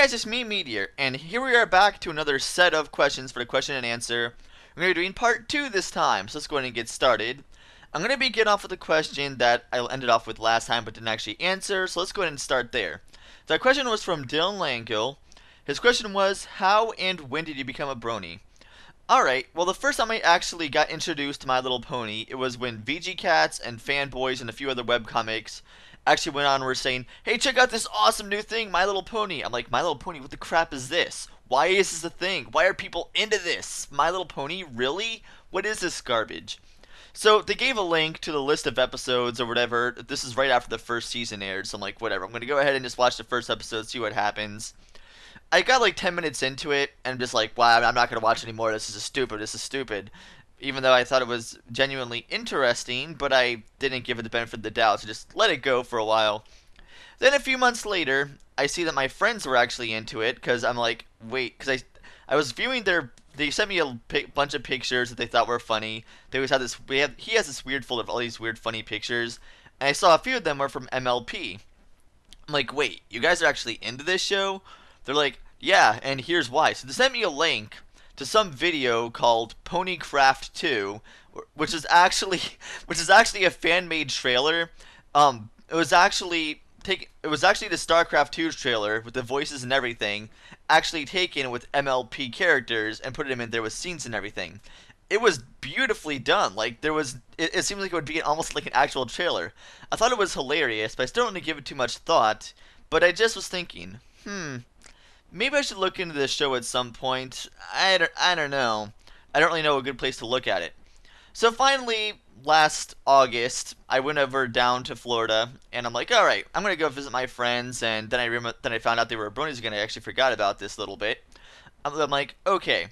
guys, it's me, Meteor, and here we are back to another set of questions for the question and answer. We're going to be doing part 2 this time, so let's go ahead and get started. I'm going to begin off with a question that I ended off with last time but didn't actually answer, so let's go ahead and start there. That question was from Dylan Langell. His question was, how and when did you become a brony? Alright, well the first time I actually got introduced to My Little Pony, it was when VG Cats and Fanboys and a few other webcomics actually went on and were saying, hey, check out this awesome new thing, My Little Pony. I'm like, My Little Pony, what the crap is this? Why is this a thing? Why are people into this? My Little Pony, really? What is this garbage? So they gave a link to the list of episodes or whatever. This is right after the first season aired, so I'm like, whatever. I'm going to go ahead and just watch the first episode, see what happens. I got like 10 minutes into it, and I'm just like, wow, I'm not going to watch anymore. This is stupid. Even though I thought it was genuinely interesting, but I didn't give it the benefit of the doubt, so just let it go for a while. Then a few months later, I see that my friends were actually into it, because I'm like, wait, because I was viewing they sent me a bunch of pictures that they thought were funny. They always had he has this weird folder of all these weird funny pictures, and I saw a few of them were from MLP. I'm like, wait, you guys are actually into this show? They're like, yeah, and here's why. So they sent me a link to some video called Ponycraft 2, which is actually a fan-made trailer. It was actually the StarCraft 2 trailer with the voices and everything, actually taken with MLP characters and put them in there with scenes and everything. It was beautifully done. Like it seemed like it would be almost like an actual trailer. I thought it was hilarious, but I still didn't give it too much thought. But I just was thinking, maybe I should look into this show at some point. I don't know. I don't really know a good place to look at it. So finally, last August, I went over down to Florida, and I'm like, all right, I'm gonna go visit my friends. And then I found out they were bronies again. I actually forgot about this a little bit. I'm like, okay,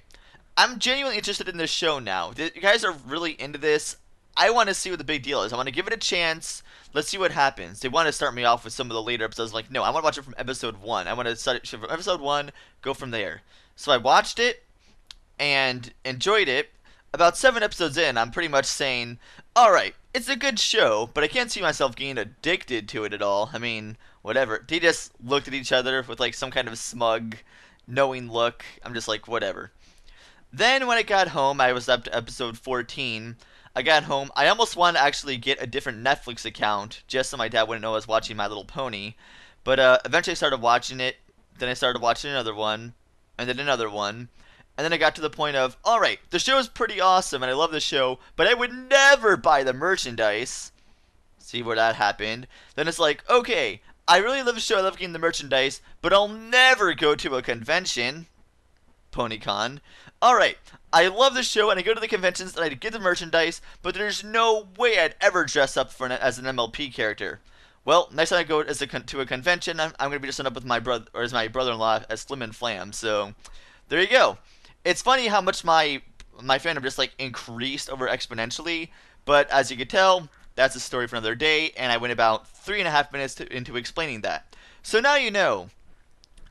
I'm genuinely interested in this show now. You guys are really into this. I want to see what the big deal is. I want to give it a chance. Let's see what happens. They want to start me off with some of the later episodes. Like, no, I want to watch it from episode 1. I want to start it from episode 1, go from there. So I watched it and enjoyed it. About 7 episodes in, I'm pretty much saying, alright, it's a good show, but I can't see myself getting addicted to it at all. I mean, whatever. They just looked at each other with like some kind of smug, knowing look. I'm just like, whatever. Then when I got home, I was up to episode 14. I got home. I almost wanted to actually get a different Netflix account just so my dad wouldn't know I was watching My Little Pony. But eventually I started watching it. Then I started watching another one. And then another one. And then I got to the point of, alright, the show is pretty awesome and I love the show, but I would never buy the merchandise. See where that happened. Then it's like, okay, I really love the show, I love getting the merchandise, but I'll never go to a convention. PonyCon. Alright, I love the show and I go to the conventions and I get the merchandise, but there's no way I'd ever dress up as an MLP character. Well, next time I go to a convention, I'm going to be dressing up with my brother-in-law as Slim and Flam. So, there you go. It's funny how much my fandom just like increased over exponentially, but as you can tell, that's a story for another day, and I went about 3.5 minutes into explaining that. So now you know.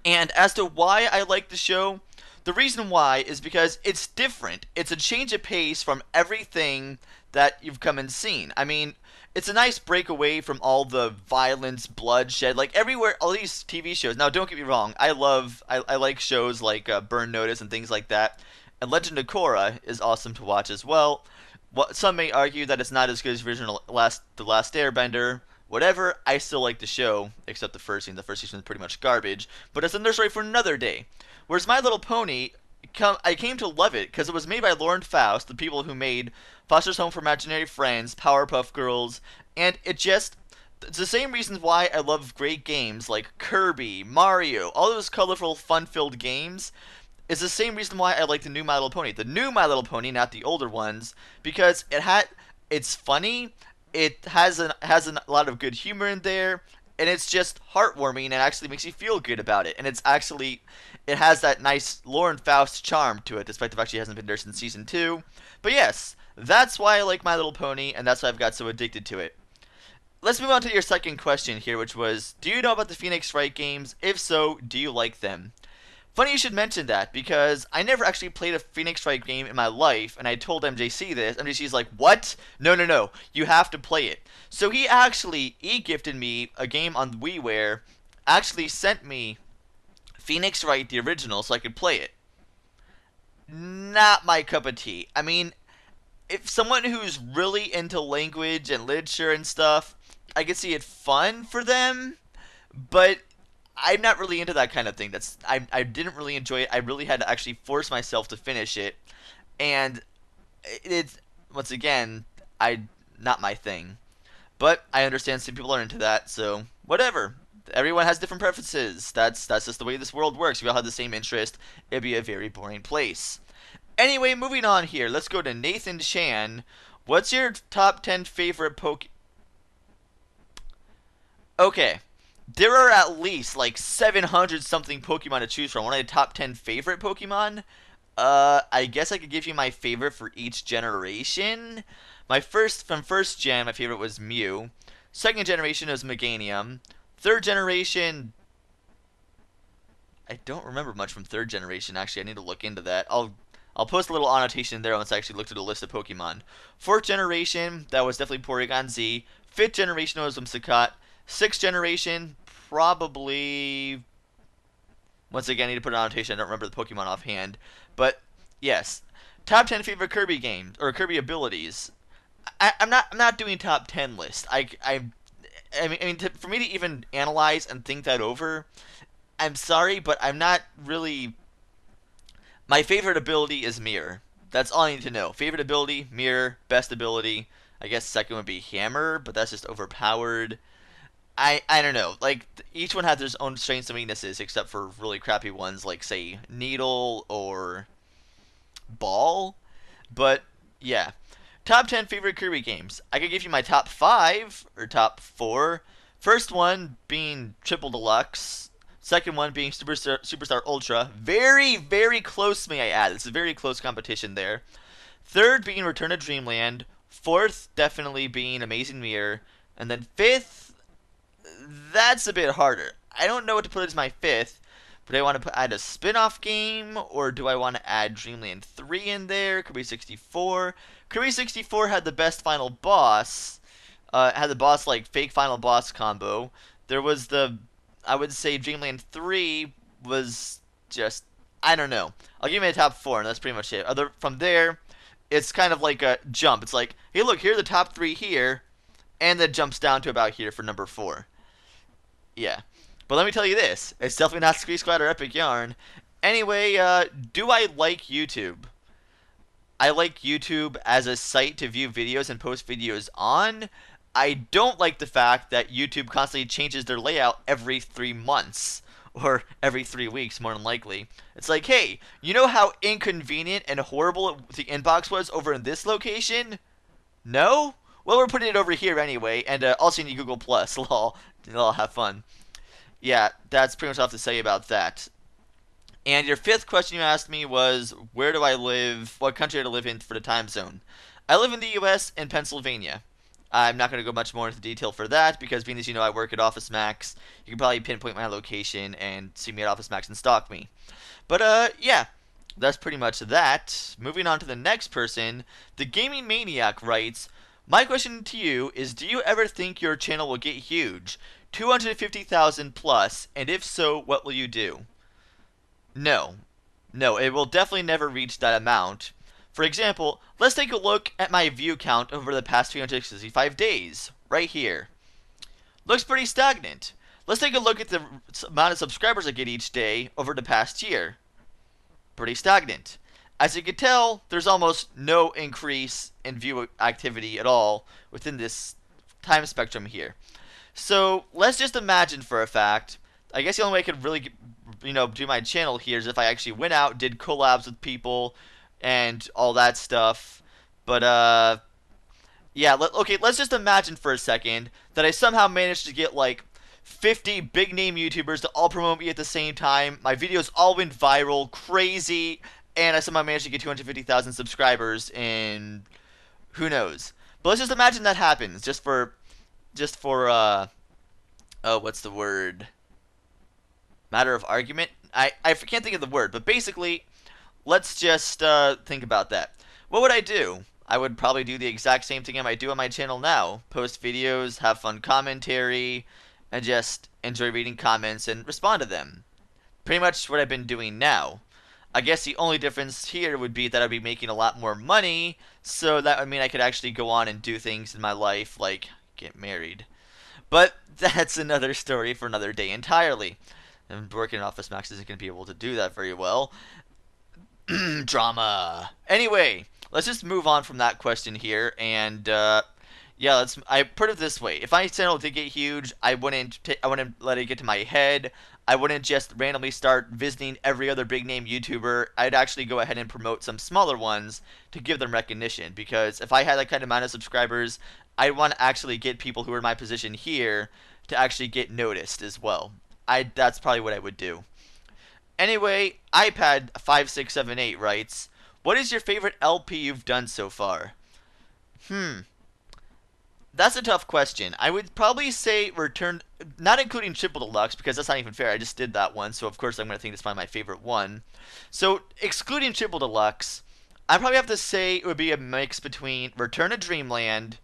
And as to why I like the show, the reason why is because it's different. It's a change of pace from everything that you've come and seen. I mean, it's a nice break away from all the violence, bloodshed, like everywhere, all these TV shows. Now, don't get me wrong, I like shows like Burn Notice and things like that. And Legend of Korra is awesome to watch as well. Some may argue that it's not as good as the Last Airbender. Whatever, I still like the show, except the first season. The first season is pretty much garbage, but it's another story for another day. Whereas My Little Pony, I came to love it because it was made by Lauren Faust, the people who made Foster's Home for Imaginary Friends, Powerpuff Girls, and it's the same reasons why I love great games like Kirby, Mario, all those colorful, fun-filled games, is the same reason why I like the new My Little Pony. The new My Little Pony, not the older ones, because it's funny. It has a lot of good humor in there, and it's just heartwarming and actually makes you feel good about it. And it has that nice Lauren Faust charm to it, despite the fact she hasn't been there since season 2. But yes, that's why I like My Little Pony, and that's why I've got so addicted to it. Let's move on to your second question here, which was, do you know about the Phoenix Wright games? If so, do you like them? Funny you should mention that, because I never actually played a Phoenix Wright game in my life, and I told MJC this. MJC's like, what? No, you have to play it. So he actually e-gifted me a game on WiiWare, actually sent me Phoenix Wright, the original, so I could play it. Not my cup of tea. I mean, if someone who's really into language and literature and stuff, I could see it fun for them, but I'm not really into that kind of thing. I didn't really enjoy it. I really had to actually force myself to finish it, and it's once again, I not my thing. But I understand some people are into that, so whatever. Everyone has different preferences. That's just the way this world works. If we all had the same interest, it'd be a very boring place. Anyway, moving on here. Let's go to Nathan Chan. What's your top 10 favorite Okay. There are at least like 700 something Pokemon to choose from. One of the top 10 favorite Pokemon? I guess I could give you my favorite for each generation. From first gen, my favorite was Mew. Second generation was Meganium. Third generation, I don't remember much from third generation. Actually, I need to look into that. I'll post a little annotation there once I actually looked at a list of Pokemon. Fourth generation, that was definitely Porygon Z. Fifth generation was Whimsicott. Sixth generation, probably. Once again, I need to put an annotation. I don't remember the Pokemon offhand, but yes, top 10 favorite Kirby games or Kirby abilities. I'm not doing top 10 list. For me to even analyze and think that over, I'm sorry, but I'm not really. My favorite ability is Mirror. That's all I need to know. Favorite ability, Mirror. Best ability, I guess second would be Hammer, but that's just overpowered. I don't know. Like, each one has their own strengths and weaknesses, except for really crappy ones like, say, Needle or Ball. But yeah, top 10 favorite Kirby games. I could give you my top 5 or top 4. First one being Triple Deluxe. Second one being Superstar Ultra. Very, very close, may I add. It's a very close competition there. Third being Return to Dreamland. Fourth definitely being Amazing Mirror. And then fifth, that's a bit harder. I don't know what to put as my fifth. But do I want to add a spin-off game, or do I want to add Dreamland 3 in there? Kirby 64. Kirby 64 had the best final boss. Had the boss, like, fake final boss combo. There was I would say Dreamland 3 was just, I don't know. I'll give you my top 4, and that's pretty much it. From there, it's kind of like a jump. It's like, hey, look, here are the top 3 here, and then jumps down to about here for number 4. Yeah. But let me tell you this. It's definitely not Squeeze Squad or Epic Yarn. Anyway, do I like YouTube? I like YouTube as a site to view videos and post videos on. I don't like the fact that YouTube constantly changes their layout every 3 months. Or every 3 weeks, more than likely. It's like, hey, you know how inconvenient and horrible the inbox was over in this location? No? Well, we're putting it over here anyway, and also you need Google+. Lol. Lol, have fun. Yeah, that's pretty much all I have to say about that. And your fifth question you asked me was, where do I live, what country do I live in for the time zone? I live in the U.S. in Pennsylvania. I'm not going to go much more into detail for that, because being as you know I work at Office Max, you can probably pinpoint my location and see me at Office Max and stalk me. But, yeah, that's pretty much that. Moving on to the next person, the Gaming Maniac writes, my question to you is, do you ever think your channel will get huge? 250,000 plus, and if so, what will you do? No. No, it will definitely never reach that amount. For example, let's take a look at my view count over the past 365 days, right here. Looks pretty stagnant. Let's take a look at the amount of subscribers I get each day over the past year. Pretty stagnant. As you can tell, there's almost no increase in view activity at all within this time spectrum here. So let's just imagine for a fact, I guess the only way I could really, do my channel here is if I actually went out, did collabs with people, and all that stuff. But, yeah, okay, let's just imagine for a second that I somehow managed to get, like, 50 big-name YouTubers to all promote me at the same time. My videos all went viral, crazy, and I somehow managed to get 250,000 subscribers in, who knows. But let's just imagine that happens, just for what's the word? Matter of argument? I can't think of the word, but basically, let's just think about that. What would I do? I would probably do the exact same thing I might do on my channel now. Post videos, have fun commentary, and just enjoy reading comments and respond to them. pretty much what I've been doing now. I guess the only difference here would be that I'd be making a lot more money, so that would mean I could actually go on and do things in my life, like get married. But that's another story for another day entirely. And working in Office Max isn't going to be able to do that very well. Drama. Anyway, let's just move on from that question here, and yeah, I put it this way: if my channel did get huge, I wouldn't let it get to my head. I wouldn't just randomly start visiting every other big name YouTuber. I'd actually go ahead and promote some smaller ones to give them recognition. Because if I had that kind of amount of subscribers, I'd want to actually get people who are in my position here to actually get noticed as well. That's probably what I would do. Anyway, iPad 5678 writes, "What is your favorite LP you've done so far?" That's a tough question. I would probably say Return, not including Triple Deluxe, because that's not even fair. I just did that one, so of course I'm going to think that's probably my favorite one. So, excluding Triple Deluxe, I probably have to say it would be a mix between Return to Dreamland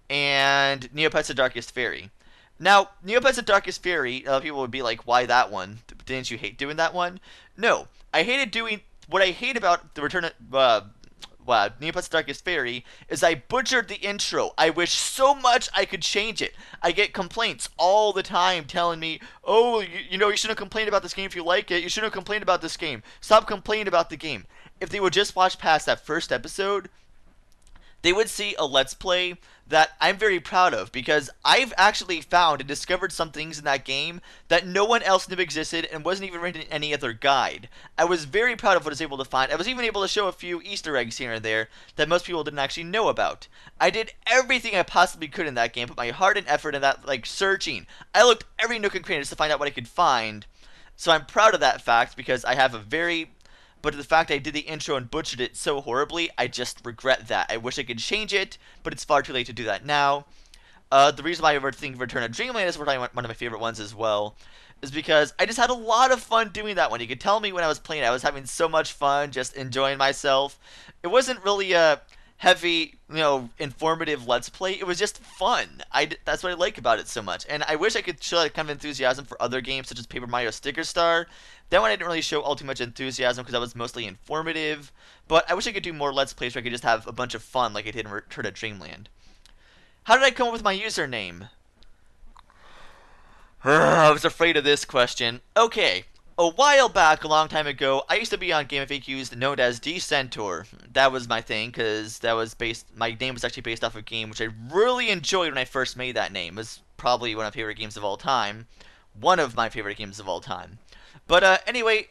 and Neopets: The Darkest Fairy. Now, Neopets: The Darkest Fairy, a lot of people would be like, why that one? Didn't you hate doing that one? No, I hated doing, what I hate about the Return Neopets: Darkest Fairy is I butchered the intro. I wish so much I could change it. I get complaints all the time telling me, oh, you know, you shouldn't complain about this game if you like it. You shouldn't complain about this game. Stop complaining about the game. If they would just watch past that first episode, they would see a Let's Play that I'm very proud of, because I've actually found and discovered some things in that game that no one else knew existed and wasn't even written in any other guide. I was very proud of what I was able to find. I was even able to show a few Easter eggs here and there that most people didn't actually know about. I did everything I possibly could in that game, put my heart and effort in that, like, searching. I looked every nook and cranny just to find out what I could find. So I'm proud of that fact, because I have a very... But the fact I did the intro and butchered it so horribly, I just regret that. I wish I could change it, but it's far too late to do that now. The reason why I ever think Return to Dreamland is one of my favorite ones as well, is because I just had a lot of fun doing that one. You could tell me when I was playing, I was having so much fun, just enjoying myself. It wasn't really a heavy, you know, informative Let's Play. It was just fun. That's what I like about it so much. And I wish I could show that kind of enthusiasm for other games, such as Paper Mario Sticker Star. That one I didn't really show all too much enthusiasm because I was mostly informative. But I wish I could do more Let's Plays where I could just have a bunch of fun like I did in Return to Dreamland. How did I come up with my username? I was afraid of this question. Okay, a while back, a long time ago, I used to be on Game FAQs known as D-Centaur. That was my thing, because my name was actually based off a game which I really enjoyed when I first made that name. It was probably one of my favorite games of all time. One of my favorite games of all time. But anyway,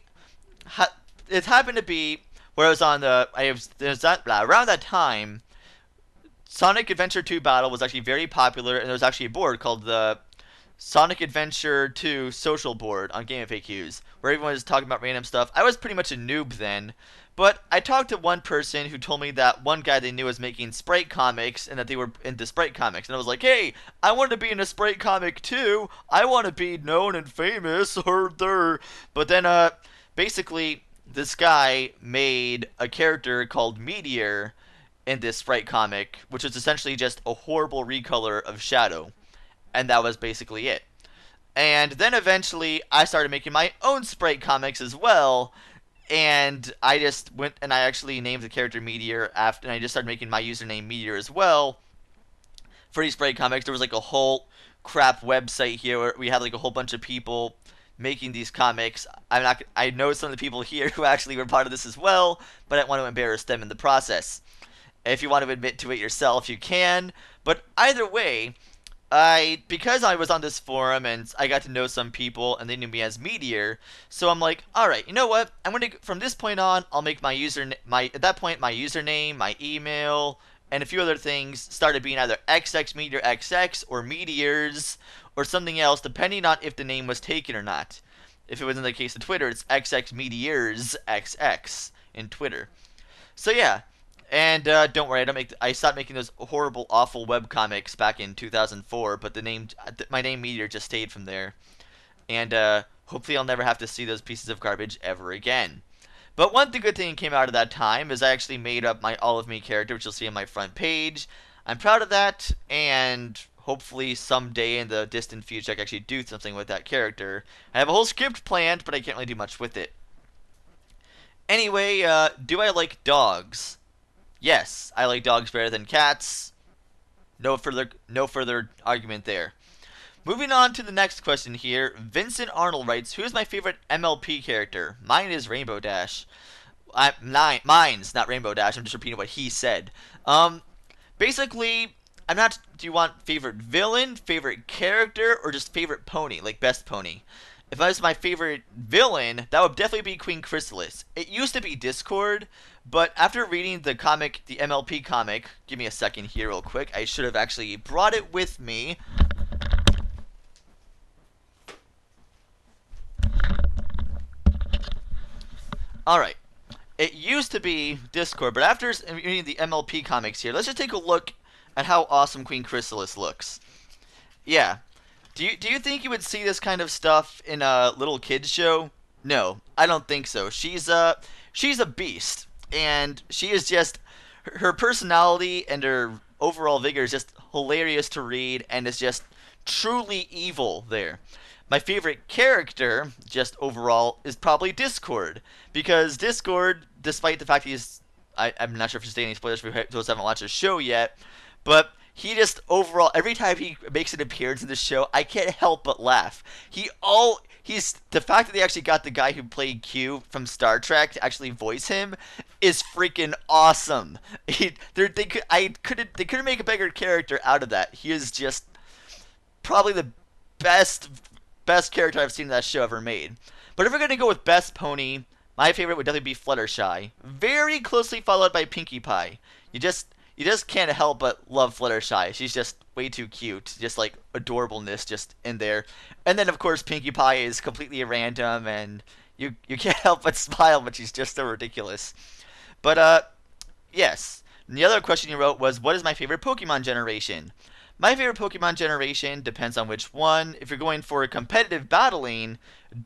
it happened to be where I was on around that time, Sonic Adventure 2 Battle was actually very popular, and there was actually a board called the Sonic Adventure 2 Social Board on Game FAQs, where everyone was talking about random stuff. I was pretty much a noob then, but I talked to one person who told me that one guy they knew was making Sprite comics, and that they were into Sprite comics, and I was like, hey, I want to be in a Sprite comic too. I want to be known and famous, But then, basically, this guy made a character called Meteor in this Sprite comic, which was essentially just a horrible recolor of Shadow. And that was basically it. And then eventually I started making my own Sprite comics as well, and I just went and I actually named the character Meteor after, and I just started making my username Meteor as well for these Sprite comics. There was like a whole crap website here where we had like a whole bunch of people making these comics. I know some of the people here who actually were part of this as well, but I don't want to embarrass them in the process. If you want to admit to it yourself, you can. But either way, because I was on this forum and I got to know some people and they knew me as Meteor, so I'm like, all right, you know what? I'm gonna from this point on, I'll make my at that point my username, my email, and a few other things started being either XX or Meteors or something else, depending on if the name was taken or not. If it was in the case of Twitter, it's XX Meteors XX in Twitter. So yeah. And don't worry, I stopped making those horrible, awful webcomics back in 2004, but my name Meteor just stayed from there. And hopefully I'll never have to see those pieces of garbage ever again. But one good thing that came out of that time is I actually made up my All of Me character, which you'll see on my front page. I'm proud of that, and hopefully someday in the distant future I can actually do something with that character. I have a whole script planned, but I can't really do much with it. Anyway, do I like dogs? Yes, I like dogs better than cats. No further argument there. Moving on to the next question here. Vincent Arnold writes, "Who is my favorite MLP character?" Mine is Rainbow Dash. Mine's not Rainbow Dash. I'm just repeating what he said. Basically, I'm not. Do you want favorite villain, favorite character, or just favorite pony, like best pony? If I was my favorite villain, that would definitely be Queen Chrysalis. It used to be Discord, but after reading the comic, the MLP comic, give me a second here real quick. I should have actually brought it with me. Alright. It used to be Discord, but after reading the MLP comics here, let's just take a look at how awesome Queen Chrysalis looks. Yeah. Do you think you would see this kind of stuff in a little kids show? No, I don't think so. She's a beast, and she is just her personality and her overall vigor is just hilarious to read, and is just truly evil there. My favorite character, just overall, is probably Discord. Because Discord, despite the fact I'm not sure if he's stating any spoilers for those who haven't watched the show yet, but he just overall, every time he makes an appearance in the show, I can't help but laugh. He's the fact that they actually got the guy who played Q from Star Trek to actually voice him is freaking awesome. They couldn't make a better character out of that. He is just probably the best character I've seen in that show ever made. But if we're gonna go with best pony, my favorite would definitely be Fluttershy. Very closely followed by Pinkie Pie. You just can't help but love Fluttershy. She's just way too cute. Just like adorableness just in there. And then of course Pinkie Pie is completely random and you can't help but smile, but she's just so ridiculous. But yes. And the other question you wrote was, what is my favorite Pokemon generation? My favorite Pokemon generation depends on which one. If you're going for competitive battling,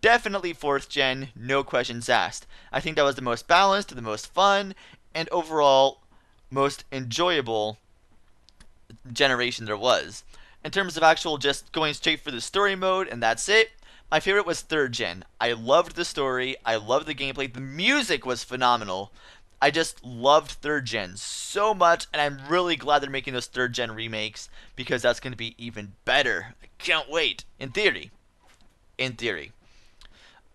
definitely 4th gen, no questions asked. I think that was the most balanced, the most fun, and overall most enjoyable generation there was. In terms of actual just going straight for the story mode and that's it, my favorite was 3rd gen. I loved the story, I loved the gameplay, the music was phenomenal. I just loved 3rd gen so much, and I'm really glad they're making those 3rd gen remakes because that's going to be even better. I can't wait. In theory. In theory.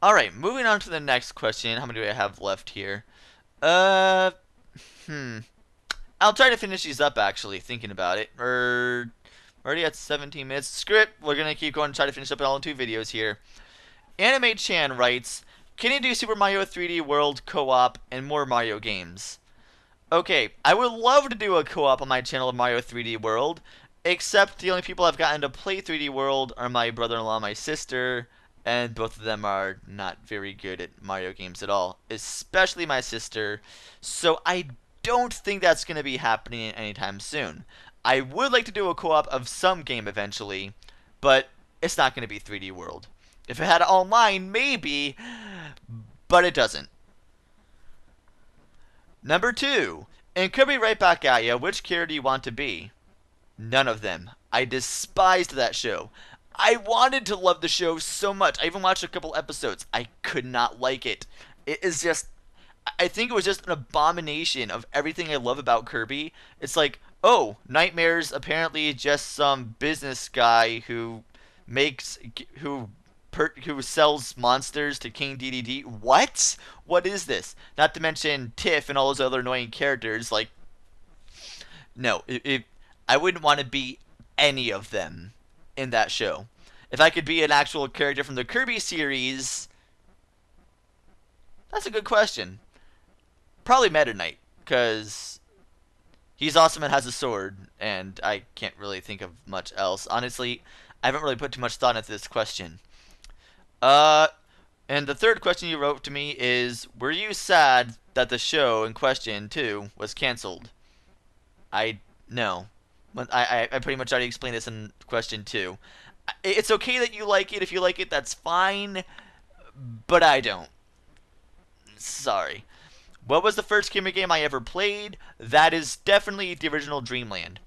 Alright, moving on to the next question. How many do I have left here? I'll try to finish these up actually, thinking about it. We're already at 17 minutes. Screw it. We're going to keep going and try to finish up all in 2 videos here. Anime Chan writes, "Can you do Super Mario 3D World co-op and more Mario games?" Okay, I would love to do a co-op on my channel of Mario 3D World, except the only people I've gotten to play 3D World are my brother-in-law and my sister, and both of them are not very good at Mario games at all, especially my sister, so I don't think that's going to be happening anytime soon. I would like to do a co-op of some game eventually, but it's not going to be 3D World. If it had online, maybe, but it doesn't. Number 2. And Kirby right back at ya, which character do you want to be? None of them. I despised that show. I wanted to love the show so much. I even watched a couple episodes. I could not like it. It is just... I think it was just an abomination of everything I love about Kirby. It's like, oh, Nightmare's apparently just some business guy who sells monsters to King DDD. What? What is this? Not to mention Tiff and all those other annoying characters. Like, no, I wouldn't want to be any of them in that show. If I could be an actual character from the Kirby series, that's a good question. Probably Meta Knight, because he's awesome and has a sword, and I can't really think of much else. Honestly, I haven't really put too much thought into this question. And the third question you wrote to me is, were you sad that the show in question, too, was canceled? No. I pretty much already explained this in question 2. It's okay that you like it. If you like it, that's fine. But I don't. Sorry. What was the first Kimmy game I ever played? That is definitely the original Dreamland.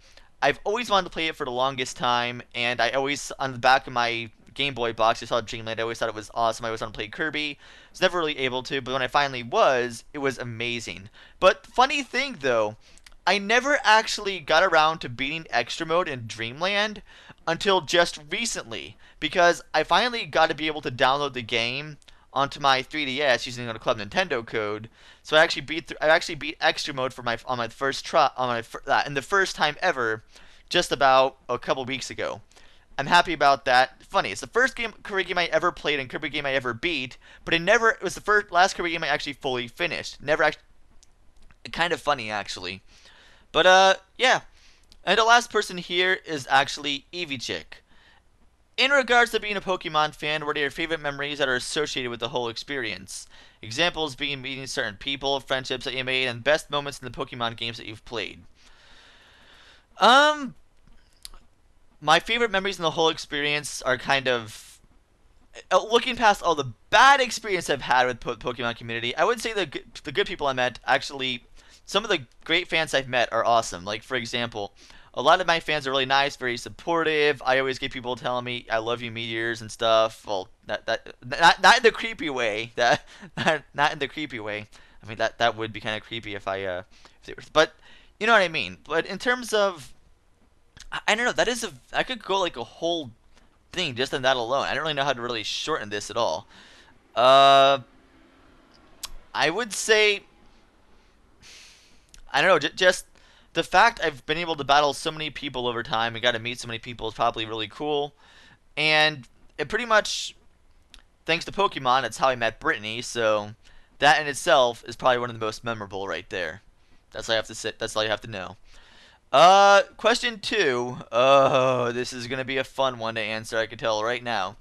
I've always wanted to play it for the longest time, and I always, on the back of my Game Boy box, I saw Dreamland. I always thought it was awesome. I always wanted to play Kirby. I was never really able to, but when I finally was, it was amazing. But funny thing though, I never actually got around to beating Extra Mode in Dreamland until just recently, because I finally got to be able to download the game onto my 3DS using a Club Nintendo code. So I actually beat Extra Mode for my on my first try on my in the first time ever, just about a couple weeks ago. I'm happy about that. Funny, it's the first Kirby game I ever played and Kirby game I ever beat, but it was the last Kirby game I actually fully finished. Never actually, kind of funny actually. But yeah. And the last person here is actually Eevee Chick. In regards to being a Pokemon fan, what are your favorite memories that are associated with the whole experience? Examples being meeting certain people, friendships that you made, and best moments in the Pokemon games that you've played. Um, my favorite memories in the whole experience are kind of looking past all the bad experience I've had with Pokemon community. I would say the good people I met actually, some of the great fans I've met are awesome. Like for example, a lot of my fans are really nice, very supportive. I always get people telling me I love you, Meteorz and stuff. Well, not in the creepy way. Not in the creepy way. I mean that would be kind of creepy if if they were, but you know what I mean. But in terms of, I don't know. I could go like a whole thing just on that alone. I don't really know how to really shorten this at all. Uh, I would say, I don't know, just the fact I've been able to battle so many people over time and got to meet so many people is probably really cool. And it pretty much, thanks to Pokemon, it's how I met Brittany. So that in itself is probably one of the most memorable right there. That's all I have to say. That's all you have to know. Question 2. Oh, this is gonna be a fun one to answer. I can tell right now.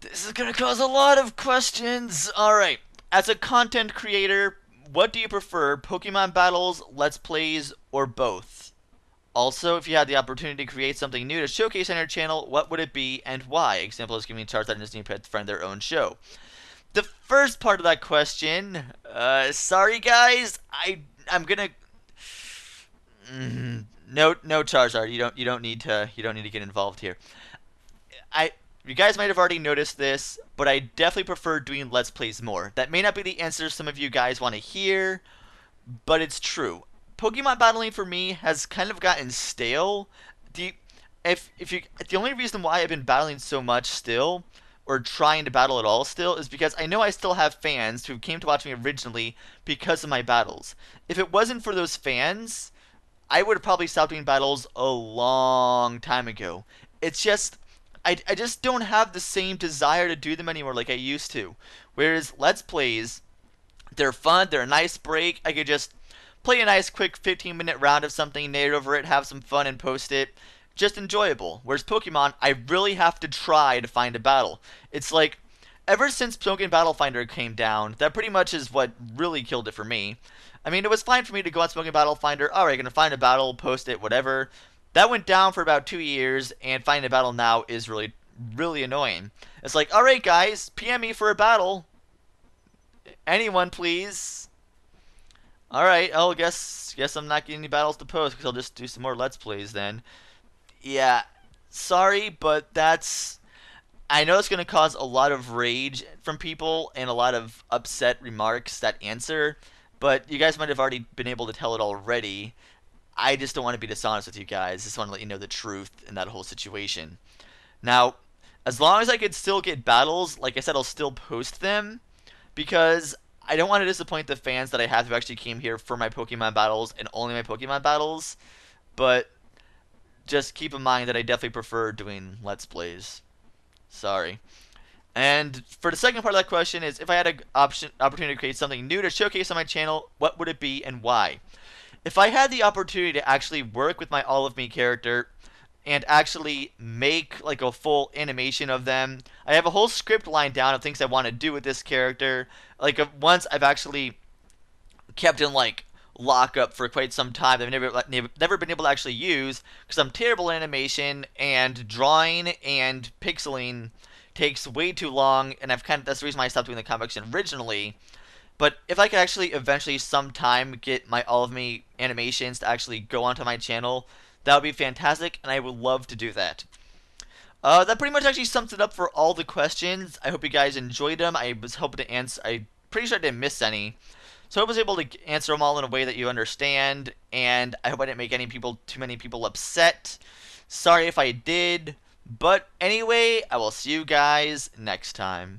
This is gonna cause a lot of questions. All right. As a content creator, what do you prefer, Pokemon battles, Let's Plays, or both? Also, if you had the opportunity to create something new to showcase on your channel, what would it be and why? Example is giving Charizard and Disney Pet friend their own show. The first part of that question, sorry guys, I'm gonna no Charizard. You don't need to get involved here. You guys might have already noticed this, but I definitely prefer doing Let's Plays more. That may not be the answer some of you guys want to hear, but it's true. Pokemon battling for me has kind of gotten stale. The only reason why I've been battling so much still, or trying to battle at all still, is because I know I still have fans who came to watch me originally because of my battles. If it wasn't for those fans, I would have probably stopped doing battles a long time ago. It's just, I just don't have the same desire to do them anymore like I used to. Whereas Let's Plays, they're fun, they're a nice break. I could just play a nice quick 15-minute round of something, narrate over it, have some fun and post it. Just enjoyable. Whereas Pokemon, I really have to try to find a battle. It's like, ever since Pokemon Battle Finder came down, that pretty much is what really killed it for me. I mean, it was fine for me to go on Smoking Battle Finder. Alright, gonna find a battle, post it, whatever. That went down for about 2 years, and finding a battle now is really, really annoying. It's like, alright guys, PM me for a battle. Anyone, please. Alright, oh, guess I'm not getting any battles to post, because I'll just do some more Let's Plays then. Yeah, sorry, but that's... I know it's going to cause a lot of rage from people, and a lot of upset remarks, that answer. But you guys might have already been able to tell it already. I just don't want to be dishonest with you guys. I just want to let you know the truth in that whole situation. Now, as long as I could still get battles, like I said, I'll still post them. Because I don't want to disappoint the fans that I have who actually came here for my Pokemon battles and only my Pokemon battles. But just keep in mind that I definitely prefer doing Let's Plays. Sorry. And for the second part of that question is, if I had an opportunity to create something new to showcase on my channel, what would it be and why? If I had the opportunity to actually work with my All of Me character and actually make like a full animation of them, I have a whole script line down of things I want to do with this character. Like once I've actually kept in like lockup for quite some time, I've never been able to actually use because I'm terrible at animation, and drawing and pixeling takes way too long, and that's the reason why I stopped doing the comics originally. But if I could actually eventually sometime get my All of Me animations to actually go onto my channel, That would be fantastic, and I would love to do that. That pretty much actually sums it up for all the questions. I hope you guys enjoyed them. I was hoping to answer. I'm pretty sure I didn't miss any. So I was able to answer them all in a way that you understand, and I hope I didn't make too many people upset. Sorry if I did, but anyway, I will see you guys next time.